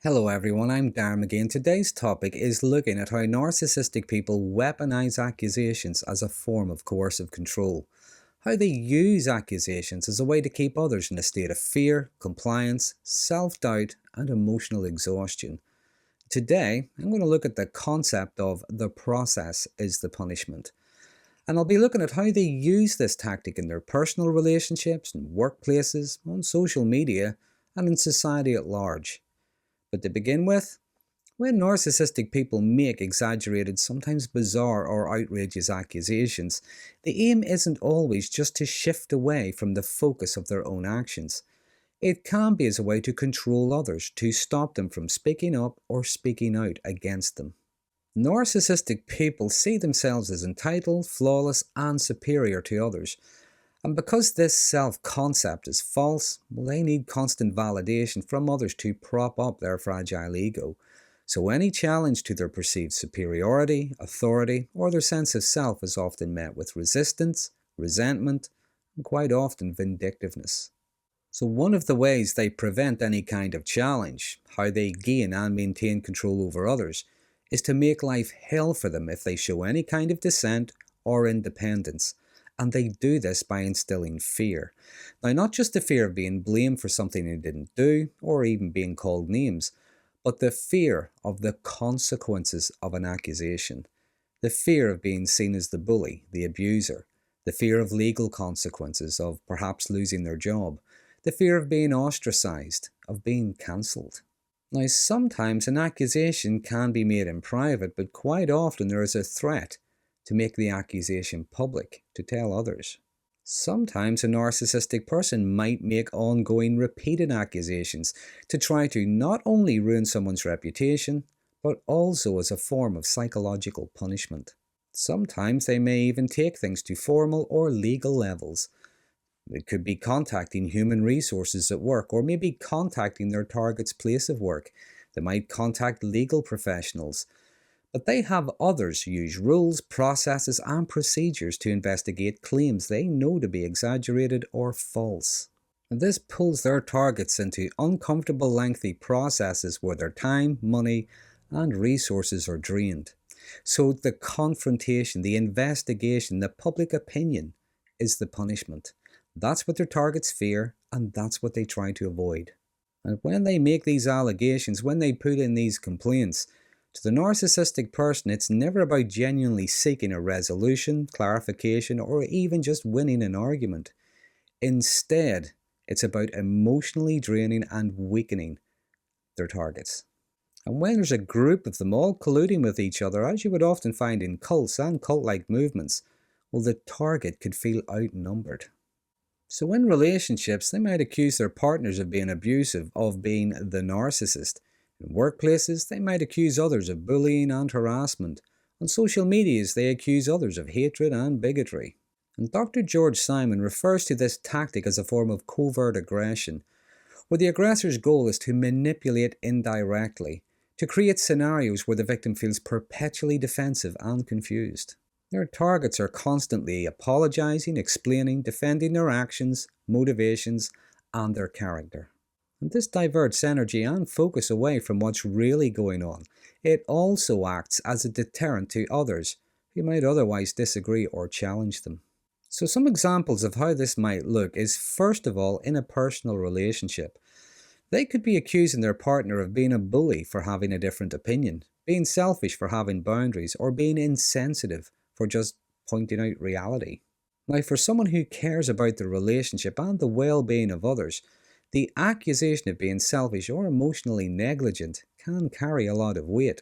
Hello everyone, I'm Darren again. Today's topic is looking at how narcissistic people weaponize accusations as a form of coercive control. How they use accusations as a way to keep others in a state of fear, compliance, self-doubt, and emotional exhaustion. Today, I'm going to look at the concept of the process is the punishment. And I'll be looking at how they use this tactic in their personal relationships, in workplaces, on social media, and in society at large. But to begin with, when narcissistic people make exaggerated, sometimes bizarre or outrageous accusations, the aim isn't always just to shift away from the focus of their own actions. It can be as a way to control others, to stop them from speaking up or speaking out against them. Narcissistic people see themselves as entitled, flawless, and superior to others. And because this self-concept is false, they need constant validation from others to prop up their fragile ego. So any challenge to their perceived superiority, authority, or their sense of self is often met with resistance, resentment, and quite often vindictiveness. So one of the ways they prevent any kind of challenge, how they gain and maintain control over others, is to make life hell for them if they show any kind of dissent or independence. And they do this by instilling fear. Now, not just the fear of being blamed for something they didn't do, or even being called names, but the fear of the consequences of an accusation. The fear of being seen as the bully, the abuser. The fear of legal consequences, of perhaps losing their job. The fear of being ostracized, of being cancelled. Now, sometimes an accusation can be made in private, but quite often there is a threat to make the accusation public, to tell others. Sometimes a narcissistic person might make ongoing repeated accusations to try to not only ruin someone's reputation, but also as a form of psychological punishment. Sometimes they may even take things to formal or legal levels. It could be contacting human resources at work, or maybe contacting their target's place of work. They might contact legal professionals. But they have others use rules, processes, and procedures to investigate claims they know to be exaggerated or false. And this pulls their targets into uncomfortable, lengthy processes where their time, money, and resources are drained. So the confrontation, the investigation, the public opinion is the punishment. That's what their targets fear, and that's what they try to avoid. And when they make these allegations, when they put in these complaints, to the narcissistic person, it's never about genuinely seeking a resolution, clarification, or even just winning an argument. Instead, it's about emotionally draining and weakening their targets. And when there's a group of them all colluding with each other, as you would often find in cults and cult-like movements, well, the target could feel outnumbered. So in relationships, they might accuse their partners of being abusive, of being the narcissist. In workplaces, they might accuse others of bullying and harassment. On social medias, they accuse others of hatred and bigotry. And Dr. George Simon refers to this tactic as a form of covert aggression, where the aggressor's goal is to manipulate indirectly, to create scenarios where the victim feels perpetually defensive and confused. Their targets are constantly apologizing, explaining, defending their actions, motivations, and their character. And this diverts energy and focus away from what's really going on. It also acts as a deterrent to others who might otherwise disagree or challenge them. So some examples of how this might look is, first of all, in a personal relationship. They could be accusing their partner of being a bully for having a different opinion, being selfish for having boundaries, or being insensitive for just pointing out reality. Now, for someone who cares about the relationship and the well-being of others, the accusation of being selfish or emotionally negligent can carry a lot of weight.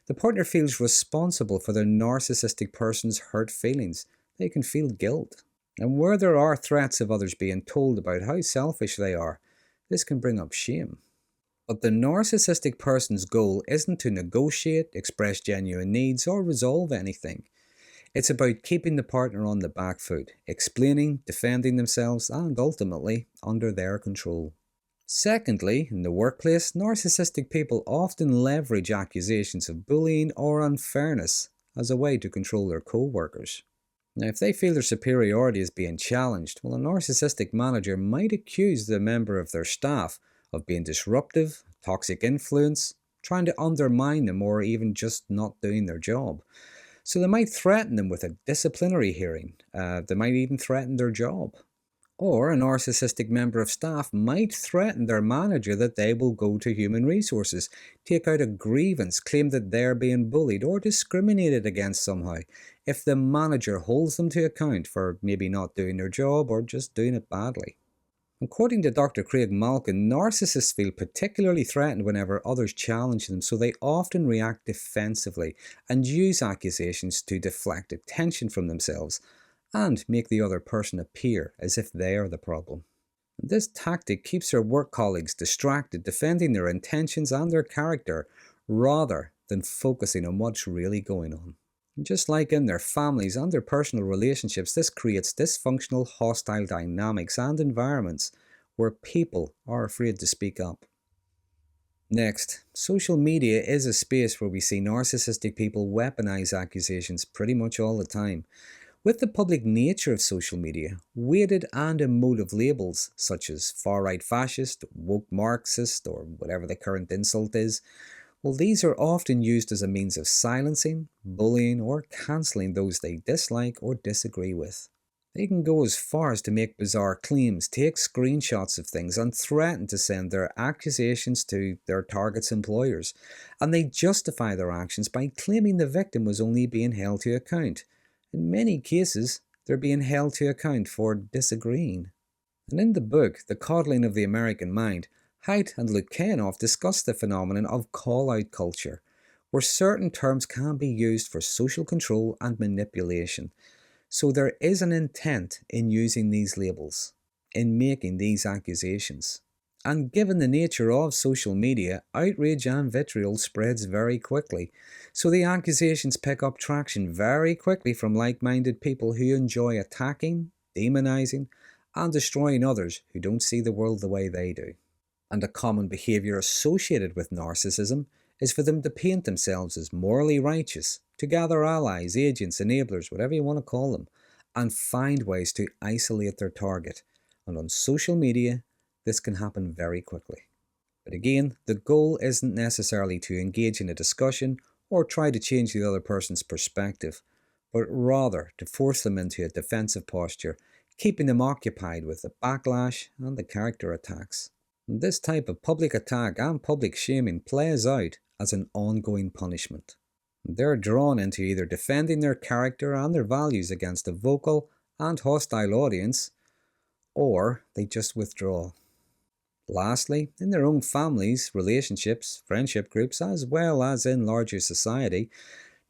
The partner feels responsible for the narcissistic person's hurt feelings. They can feel guilt. And where there are threats of others being told about how selfish they are, this can bring up shame. But the narcissistic person's goal isn't to negotiate, express genuine needs, or resolve anything. It's about keeping the partner on the back foot, explaining, defending themselves, and ultimately under their control. Secondly, in the workplace, narcissistic people often leverage accusations of bullying or unfairness as a way to control their co-workers. Now, if they feel their superiority is being challenged, well, a narcissistic manager might accuse the member of their staff of being disruptive, toxic influence, trying to undermine them, or even just not doing their job. So they might threaten them with a disciplinary hearing. They might even threaten their job. Or a narcissistic member of staff might threaten their manager that they will go to human resources, take out a grievance, claim that they're being bullied or discriminated against somehow, if the manager holds them to account for maybe not doing their job or just doing it badly. According to Dr. Craig Malkin, narcissists feel particularly threatened whenever others challenge them, so they often react defensively and use accusations to deflect attention from themselves and make the other person appear as if they are the problem. This tactic keeps their work colleagues distracted, defending their intentions and their character, rather than focusing on what's really going on. Just like in their families and their personal relationships, this creates dysfunctional, hostile dynamics and environments where people are afraid to speak up. Next, social media is a space where we see narcissistic people weaponize accusations pretty much all the time. With the public nature of social media, weighted and emotive labels such as far-right fascist, woke Marxist, or whatever the current insult is, well, these are often used as a means of silencing, bullying, or cancelling those they dislike or disagree with. They can go as far as to make bizarre claims, take screenshots of things, and threaten to send their accusations to their target's employers. And they justify their actions by claiming the victim was only being held to account. In many cases, they're being held to account for disagreeing. And in the book, The Coddling of the American Mind, Haidt and Lukianoff discuss the phenomenon of call-out culture, where certain terms can be used for social control and manipulation. So there is an intent in using these labels, in making these accusations. And given the nature of social media, outrage and vitriol spreads very quickly. So the accusations pick up traction very quickly from like-minded people who enjoy attacking, demonizing, and destroying others who don't see the world the way they do. And a common behaviour associated with narcissism is for them to paint themselves as morally righteous, to gather allies, agents, enablers, whatever you want to call them, and find ways to isolate their target. And on social media, this can happen very quickly. But again, the goal isn't necessarily to engage in a discussion or try to change the other person's perspective, but rather to force them into a defensive posture, keeping them occupied with the backlash and the character attacks. This type of public attack and public shaming plays out as an ongoing punishment. They're drawn into either defending their character and their values against a vocal and hostile audience, or they just withdraw. Lastly, in their own families, relationships, friendship groups, as well as in larger society,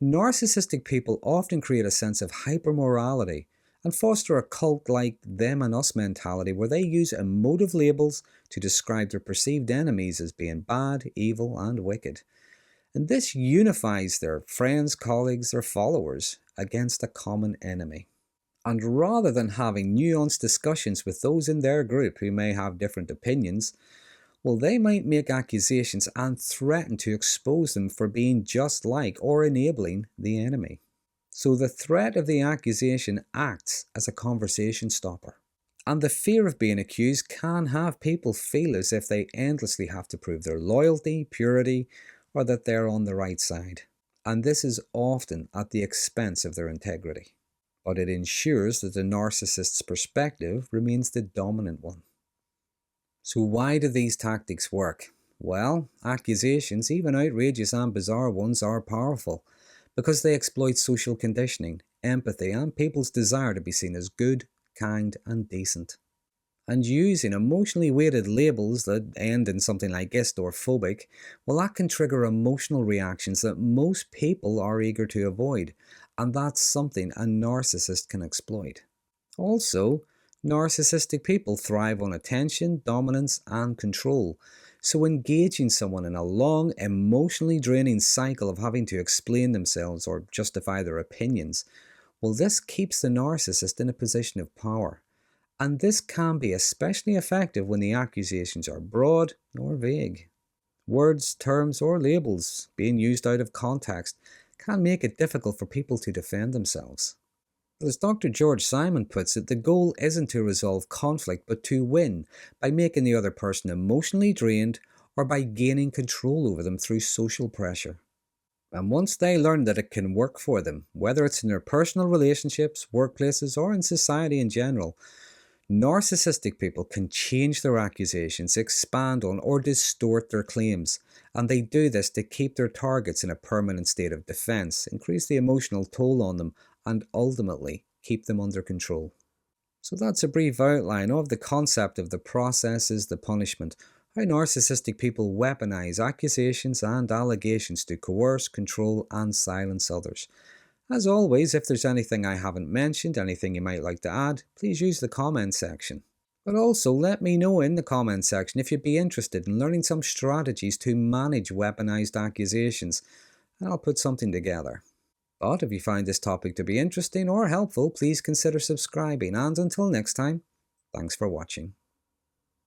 narcissistic people often create a sense of hypermorality and foster a cult-like them and us mentality where they use emotive labels to describe their perceived enemies as being bad, evil, and wicked. And this unifies their friends, colleagues, their followers against a common enemy. And rather than having nuanced discussions with those in their group who may have different opinions, well, they might make accusations and threaten to expose them for being just like or enabling the enemy. So the threat of the accusation acts as a conversation stopper. And the fear of being accused can have people feel as if they endlessly have to prove their loyalty, purity, or that they're on the right side. And this is often at the expense of their integrity. But it ensures that the narcissist's perspective remains the dominant one. So why do these tactics work? Well, accusations, even outrageous and bizarre ones, are powerful because they exploit social conditioning, empathy, and people's desire to be seen as good, kind, and decent. And using emotionally weighted labels that end in something like ist or phobic, well, that can trigger emotional reactions that most people are eager to avoid, and that's something a narcissist can exploit. Also, narcissistic people thrive on attention, dominance, and control, so engaging someone in a long, emotionally draining cycle of having to explain themselves or justify their opinions, well, this keeps the narcissist in a position of power. And this can be especially effective when the accusations are broad or vague. Words, terms, or labels being used out of context can make it difficult for people to defend themselves. As Dr. George Simon puts it, the goal isn't to resolve conflict but to win by making the other person emotionally drained or by gaining control over them through social pressure. And once they learn that it can work for them, whether it's in their personal relationships, workplaces, or in society in general, narcissistic people can change their accusations, expand on or distort their claims, and they do this to keep their targets in a permanent state of defense, increase the emotional toll on them, and ultimately keep them under control. So that's a brief outline of the concept of the process is the punishment, how narcissistic people weaponize accusations and allegations to coerce, control, and silence others. As always, if there's anything I haven't mentioned, anything you might like to add, please use the comment section. But also let me know in the comment section if you'd be interested in learning some strategies to manage weaponized accusations, and I'll put something together. But if you find this topic to be interesting or helpful, please consider subscribing, and until next time, thanks for watching.